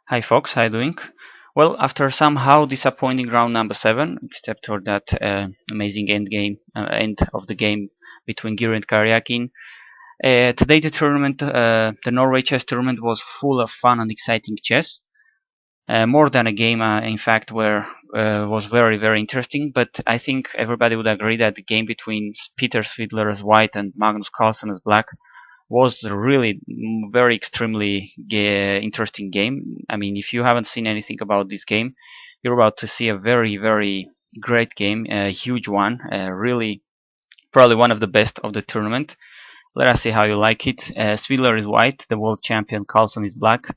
Hi Fox, how you doing? Well, after somehow disappointing round number 7, except for that amazing end of the game between Giri and Karjakin, today the Norway chess tournament was full of fun and exciting chess. More than a game, in fact, where was very interesting. But I think everybody would agree that the game between Peter Svidler as white and Magnus Carlsen as black was really very extremely interesting game. I mean, if you haven't seen anything about this game, you're about to see a very great game, a huge one, really probably one of the best of the tournament. Let us see how you like it. Svidler is white, the world champion. Carlsen is black.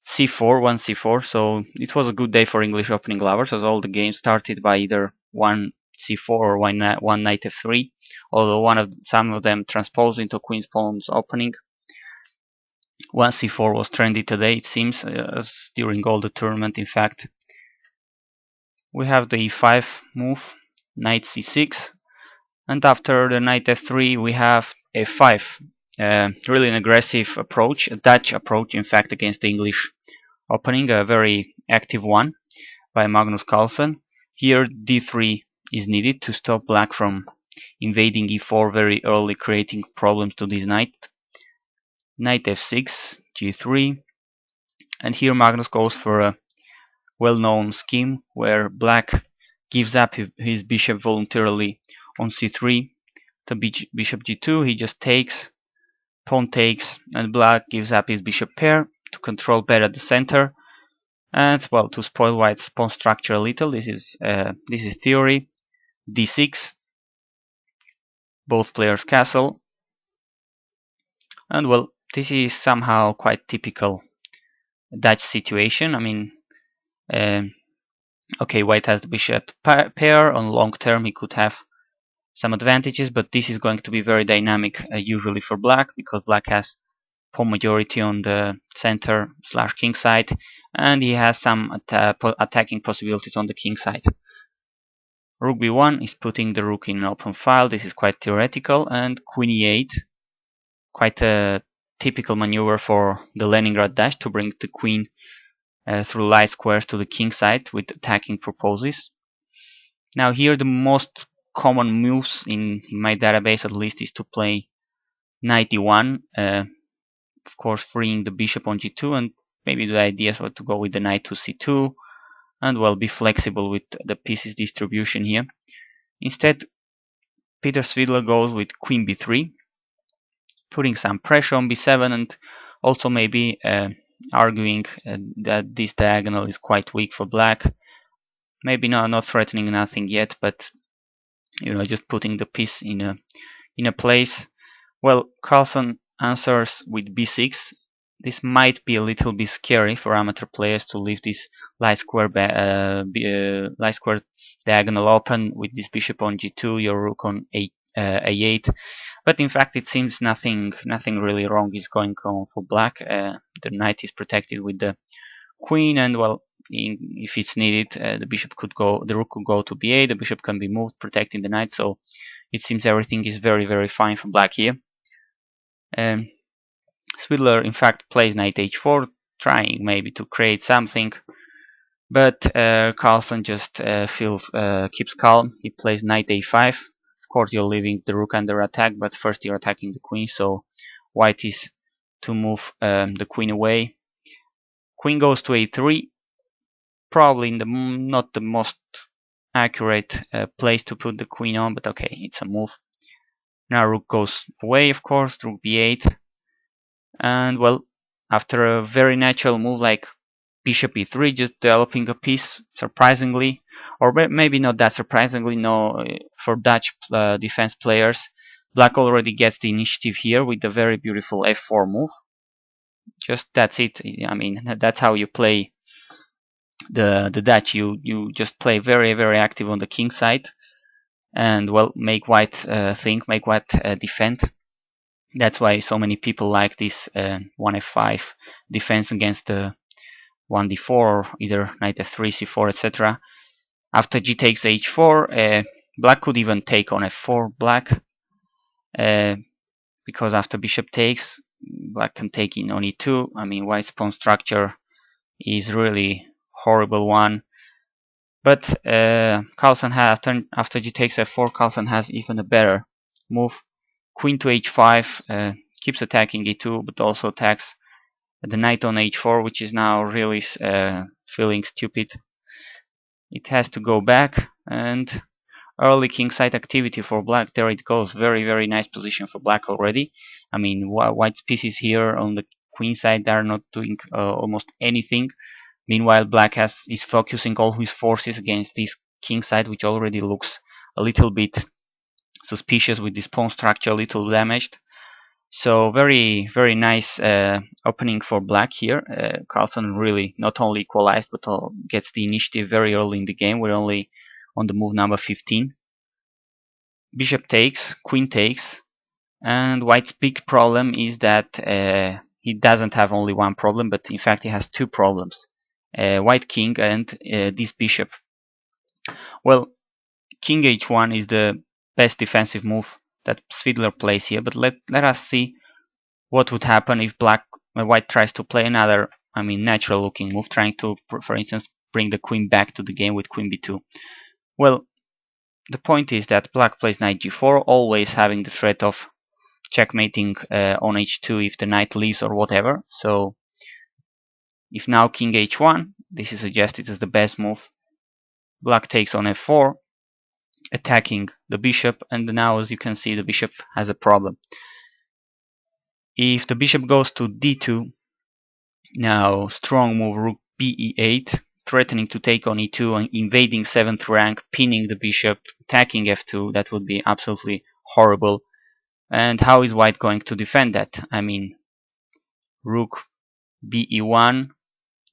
C4, 1c4. So it was a good day for English opening lovers, as all the games started by either 1c4 or one knight f3. Although some of them transposed into queen's pawns opening. 1c4 was trendy today, it seems, as during all the tournament. In fact, we have the e5 move, knight c6, and after the knight f3 we have f5. Really an aggressive approach, a Dutch approach, in fact, against the English opening, a very active one by Magnus Carlsen. Here d3 is needed to stop black from invading e4 very early, creating problems to this knight. Knight f6, g3, and here Magnus goes for a well-known scheme where black gives up his bishop voluntarily on c3 to bishop g2. He just takes, pawn takes, and black gives up his bishop pair to control better the center and, well, to spoil white's pawn structure a little. This is theory. d6, both players castle, and, well, this is somehow quite typical Dutch situation. I mean, okay, white has the bishop pair. On long term, he could have some advantages, but this is going to be very dynamic usually for black, because black has pawn majority on the center / king side, and he has some attacking possibilities on the king side. Rook b1 is putting the rook in an open file. This is quite theoretical, and queen e8, quite a typical maneuver for the Leningrad dash to bring the queen through light squares to the king side with attacking proposes. Now here the most common moves in my database, at least, is to play knight e1, of course freeing the bishop on g2, and maybe the idea is to go with the knight to c2 and, well, be flexible with the pieces distribution here. Instead, Peter Svidler goes with queen b3, putting some pressure on b7, and also maybe arguing that this diagonal is quite weak for black. Maybe not threatening nothing yet, but just putting the piece in a place. Well, Carlsen answers with b6. This might be a little bit scary for amateur players to leave this light square diagonal open with this bishop on g2, your rook on a8. But in fact, it seems nothing really wrong is going on for black. The knight is protected with the queen, and, well, if it's needed, the rook could go to b8. The bishop can be moved, protecting the knight. So it seems everything is very fine for black here. Svidler, in fact, plays knight h4, trying maybe to create something, but Carlsen just keeps calm. He plays knight a5. Of course, you're leaving the rook under attack, but first you're attacking the queen, so white is to move the queen away. Queen goes to a3, probably not the most accurate place to put the queen on, but okay, it's a move. Now rook goes away, of course, rook b8. And, well, after a very natural move like bishop e3, just developing a piece, surprisingly, or maybe not that surprisingly, no, for Dutch defense players, black already gets the initiative here with the very beautiful f4 move. Just that's it. I mean, that's how you play the Dutch. You just play very active on the king side, and, well, make white think, make white defend. That's why so many people like this 1f5 defense against the 1d4 or either knight f3, c4, etc. After g takes h4, black could even take on f4 black, because after bishop takes, black can take in on e2. I mean, white's pawn structure is really horrible one. But Carlsen has after g takes f4. Carlsen has even a better move. Queen to h5 keeps attacking e2, but also attacks the knight on h4, which is now really feeling stupid. It has to go back, and early kingside activity for black. There it goes. Very, very nice position for black already. I mean, white's pieces here on the queen side, they are not doing almost anything. Meanwhile, black is focusing all his forces against this king side, which already looks a little bit suspicious with this pawn structure, a little damaged. So very, very nice opening for black here. Carlsen really not only equalized, but gets the initiative very early in the game. We're only on the move number 15. Bishop takes, queen takes, and white's big problem is that he doesn't have only one problem, but in fact he has two problems. White king and this bishop. Well, king h1 is the best defensive move that Svidler plays here, but let us see what would happen if white tries to play another, I mean, natural looking move, trying to, for instance, bring the queen back to the game with queen b2. Well, the point is that black plays knight g4, always having the threat of checkmating on h2 if the knight leaves or whatever. So if now king h1, this is suggested as the best move. Black takes on f4, attacking the bishop, and now as you can see the bishop has a problem. If the bishop goes to d2, now strong move rook be8, threatening to take on e2 and invading 7th rank, pinning the bishop, attacking f2, that would be absolutely horrible. And how is white going to defend that? I mean, rook be1,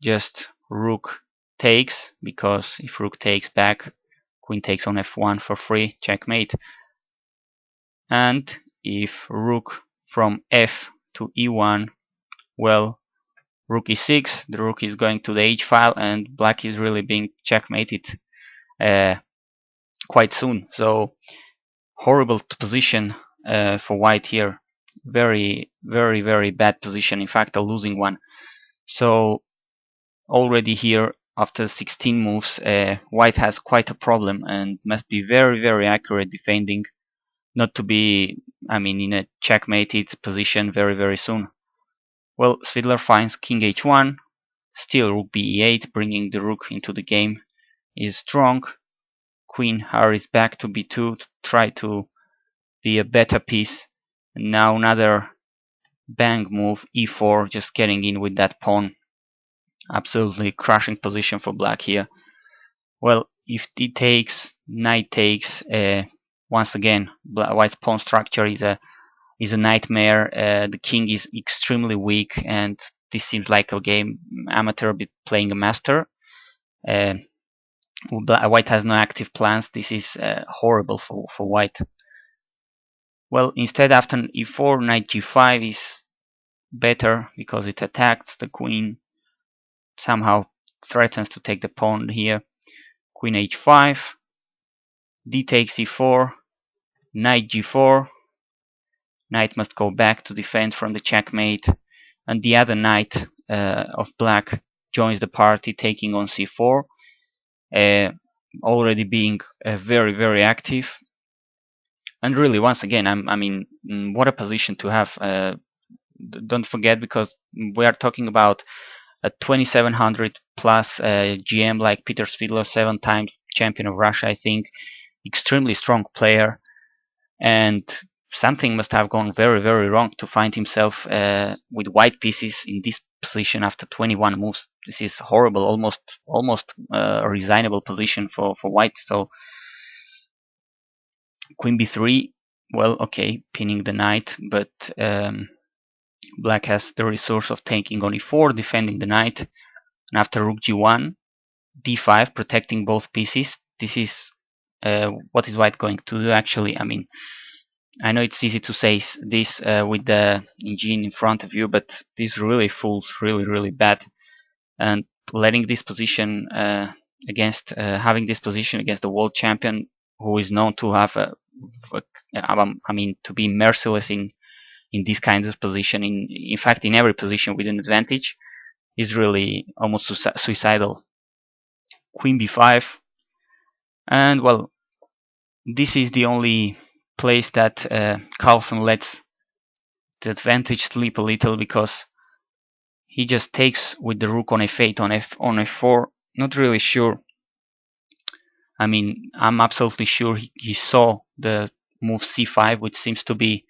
just rook takes, because if rook takes back, queen takes on f1 for free, checkmate. And if rook from f to e1, well, rook e6, the rook is going to the h file, and black is really being checkmated quite soon. So horrible position for white here. Very, very, very bad position. In fact, a losing one. So already here, after 16 moves, white has quite a problem and must be very, very accurate defending, not to be, I mean, in a checkmated position very, very soon. Well, Svidler finds king h1, still rook be8, bringing the rook into the game is strong. Queen hurries back to b2 to try to be a better piece. And now another bang move, e4, just getting in with that pawn. Absolutely crushing position for black here. Well, if d takes, knight takes, once again, white's pawn structure is a nightmare. The king is extremely weak, and this seems like a game amateur playing a master. White has no active plans. This is horrible for white. Well, instead, after e4, knight g5 is better because it attacks the queen, somehow threatens to take the pawn here. Queen h5, d takes e4, knight g4. Knight must go back to defend from the checkmate, and the other knight of black joins the party, taking on c4, already being very, very active. And really, once again, I mean, what a position to have. Don't forget, because we are talking about a 2700 plus GM like Peter Svidler, 7 times champion of Russia, I think, extremely strong player, and something must have gone very, very wrong to find himself with white pieces in this position after 21 moves. This is horrible, almost a resignable position for white. So queen b3, well, okay, pinning the knight, but black has the resource of taking on e4, defending the knight, and after rook g1, d5, protecting both pieces. This is what is white going to do, actually. I mean, I know it's easy to say this with the engine in front of you, but this really feels really, really bad. And letting this position against having this position against the world champion, who is known to have I mean, to be merciless in these kinds of position. In fact, in every position with an advantage, is really almost suicidal. Queen b5, and well, this is the only place that Carlsen lets the advantage slip a little, because he just takes with the rook on f8 on f4. Not really sure. I mean, I'm absolutely sure he saw the move c5, which seems to be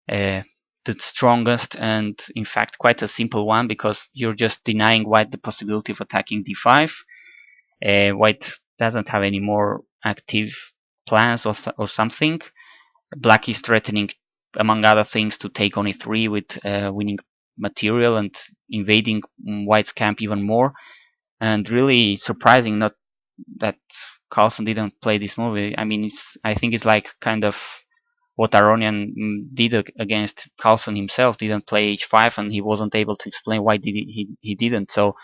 uh, the strongest and in fact quite a simple one, because you're just denying white the possibility of attacking d5. White doesn't have any more active plans or something. Black is threatening, among other things, to take on e3 with winning material and invading white's camp even more. And really surprising, not that Carlsen didn't play this move. I mean, I think it's like kind of what Aronian did against Carlsen himself. Didn't play h5, and he wasn't able to explain why he didn't. So,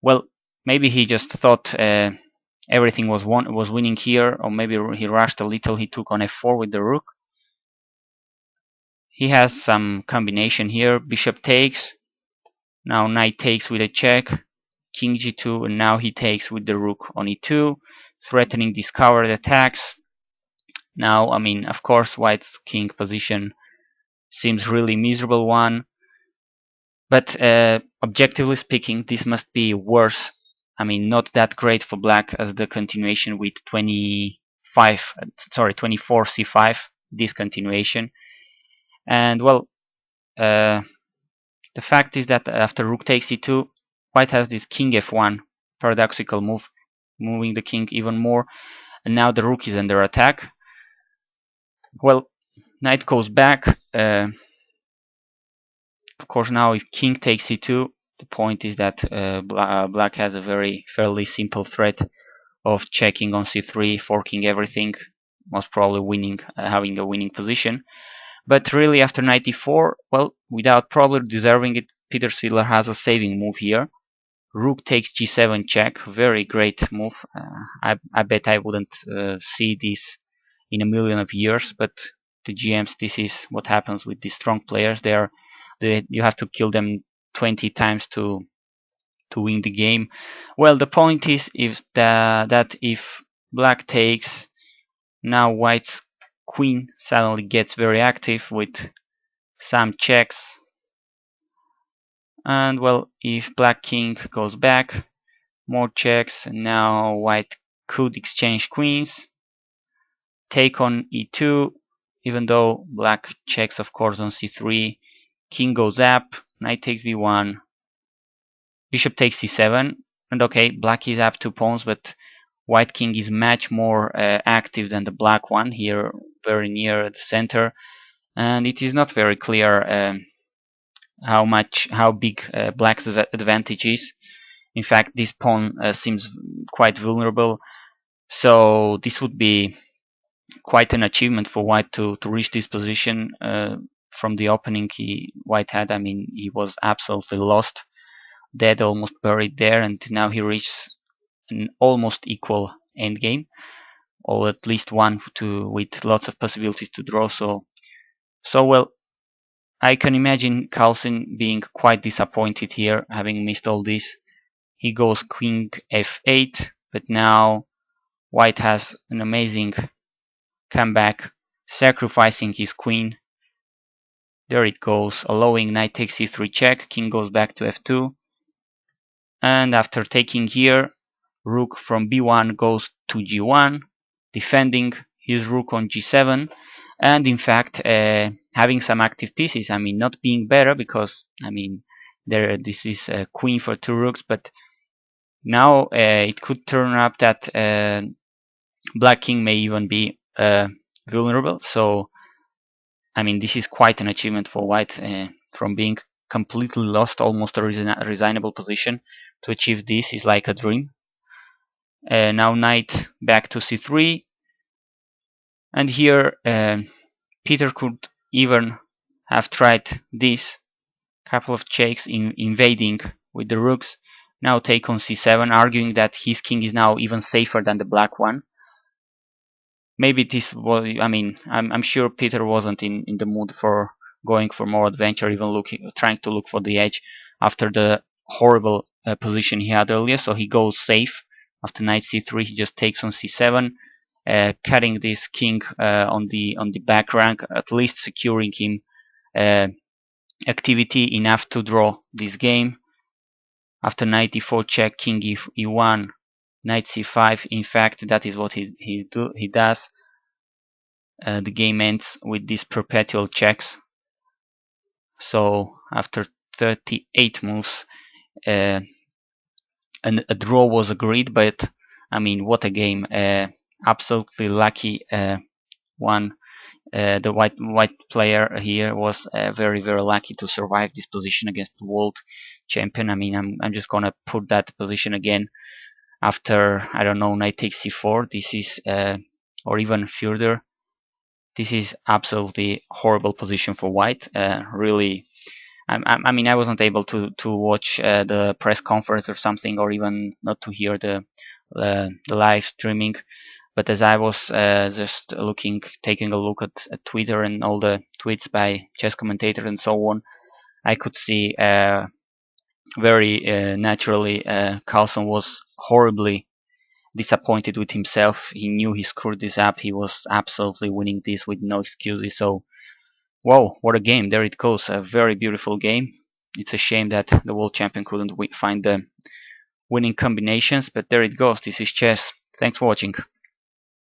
well, maybe he just thought everything was winning here, or maybe he rushed a little. He took on f4 with the rook. He has some combination here. Bishop takes. Now knight takes with a check. King g2, and now he takes with the rook on e2, threatening discovered attacks. Now, I mean, of course, white's king position seems really miserable one, but objectively speaking, this must be worse. I mean, not that great for black as the continuation with 24 c5, this continuation. And well, the fact is that after rook takes e2, white has this king f1 paradoxical move, moving the king even more, and now the rook is under attack. Well, knight goes back. Of course, now if king takes e2, the point is that black has a very fairly simple threat of checking on c3, forking everything, most probably winning, having a winning position. But really, after knight e4, well, without probably deserving it, Peter Svidler has a saving move here. Rook takes g7 check, very great move. I bet I wouldn't see this in a million of years, but the GMs, this is what happens with these strong players. You have to kill them 20 times to win the game. Well, the point is that if black takes, now white's queen suddenly gets very active with some checks. And well, if black king goes back, more checks, and now white could exchange queens, take on e2, even though black checks, of course, on c3. King goes up, knight takes b1, bishop takes c7, and okay, black is up 2 pawns, but white king is much more active than the black one here, very near the center, and it is not very clear how big black's advantage is. In fact, this pawn seems quite vulnerable, so this would be quite an achievement for white to reach this position. From the opening white had, I mean, he was absolutely lost, dead, almost buried there, and now he reaches an almost equal endgame, or at least one with lots of possibilities to draw. So well, I can imagine Carlsen being quite disappointed here, having missed all this. He goes king f8, but now white has an amazing comeback, sacrificing his queen. There it goes, allowing knight takes c3 check, king goes back to f2, and after taking here, rook from b1 goes to g1, defending his rook on g7, and in fact having some active pieces. I mean, not being better, because I mean this is a queen for 2 rooks, but now it could turn up that black king may even be vulnerable. So I mean, this is quite an achievement for white, from being completely lost, almost a resignable position, to achieve this is like a dream. Now knight back to c3, and here Peter could even have tried this couple of checks in invading with the rooks. Now take on c7, arguing that his king is now even safer than the black one. Maybe this was, I mean, I'm sure Peter wasn't in the mood for going for more adventure, even trying to look for the edge after the horrible position he had earlier. So he goes safe after knight c3. He just takes on c7, cutting this king on the back rank, at least securing him activity enough to draw this game. After knight e4 check, king e1, knight c5. In fact, that is what he does. The game ends with these perpetual checks. So after 38 moves, a draw was agreed. But I mean, what a game! Absolutely lucky one. The white player here was very lucky to survive this position against the world champion. I mean, I'm just gonna put that position again after, I don't know, knight takes c4. This is or even further. This is absolutely horrible position for white. Really, I mean, I wasn't able to watch the press conference or something, or even not to hear the live streaming. But as I was just taking a look at Twitter and all the tweets by chess commentators and so on, I could see very naturally Carlsen was horribly disappointed with himself. He knew he screwed this up. He was absolutely winning this with no excuses. So, wow, what a game. There it goes. A very beautiful game. It's a shame that the world champion couldn't find the winning combinations, but there it goes. This is chess. Thanks for watching.